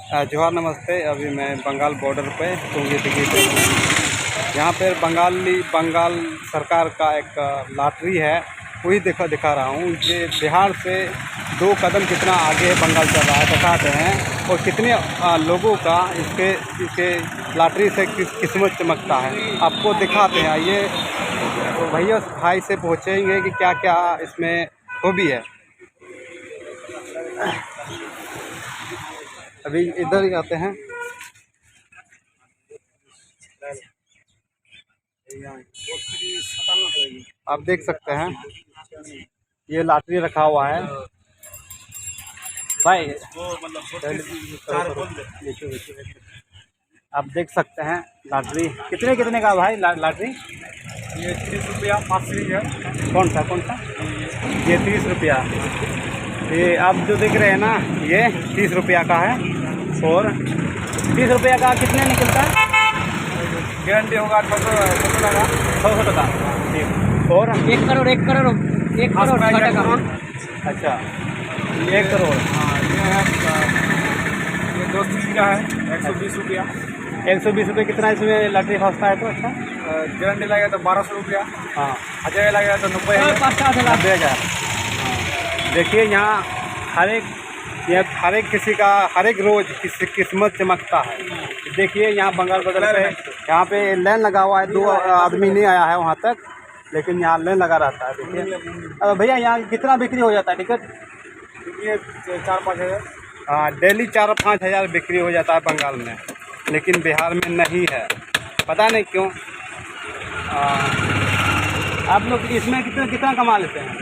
जोहार नमस्ते। अभी मैं बंगाल बॉर्डर पे टुंगी टिकी पे हूँ। यहाँ पर बंगाल सरकार का एक लॉटरी है, वही दिखा रहा हूँ। ये बिहार से 2 कदम कितना आगे बंगाल चल रहा है बताते हैं, और कितने लोगों का इसके लॉटरी से किस्मत चमकता है आपको दिखाते हैं। ये भैया भाई से पूछेंगे कि क्या क्या इसमें खूबी है। अभी इधर ही आते हैं। आप देख सकते हैं ये लॉटरी रखा हुआ है भाई। आप देख सकते हैं लॉटरी कितने का भाई लॉटरी। ये 30 रुपया 5 सीरीज है। कौन सा ये 30 रुपया। ये आप जो देख रहे हैं ना, ये 30 रुपया का है। और 30 रुपया का कितने निकलता है? गारंटी होगा 600 टका। 600 टका ठीक। और 1 करोड़ का। अच्छा 1 करोड़। हाँ ये 2 सीरीज का है 120 रुपया। 120 रुपये कितना इसमें लॉटरी फंसता है तो अच्छा। गारंटी लगेगा तो 1200 रुपया। हाँ 1000 लगेगा तो 90,000। देखिए यहाँ हर एक किसी का हर एक रोज़ किस्मत चमकता है। देखिए यहाँ बंगाल बॉर्डर पे यहाँ पे लाइन लगा हुआ है। 2 आदमी नहीं आया है वहाँ तक, लेकिन यहाँ लाइन लगा रहता है। देखिए भैया यहाँ कितना बिक्री हो जाता है टिकट? ये 4-5 हज़ार। हाँ डेली 4-5 हज़ार बिक्री हो जाता है बंगाल में, लेकिन बिहार में नहीं है, पता नहीं क्यों। आप लोग इसमें कितना कमा लेते हैं?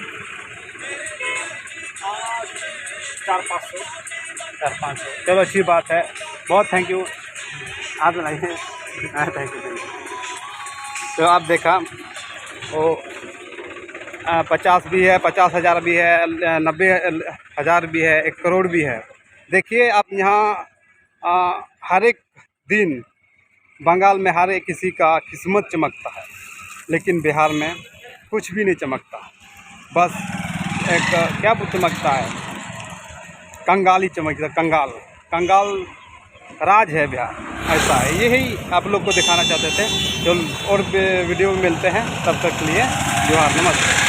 400-500। चलो अच्छी बात है, बहुत थैंक यू। आप बनाइए। हाँ थैंक यू। तो आप देखा वो 50 भी है, 50,000 भी है, 90,000 भी है, 1 करोड़ भी है। देखिए आप यहाँ हर एक दिन बंगाल में हर एक किसी का किस्मत चमकता है, लेकिन बिहार में कुछ भी नहीं चमकता। बस एक क्या चमकता है, कंगाली चमकता। कंगाल राज है बिहार, ऐसा है। यही आप लोग को दिखाना चाहते थे। जो और वीडियो में मिलते हैं, तब तक के लिए जोहार नमस्ते।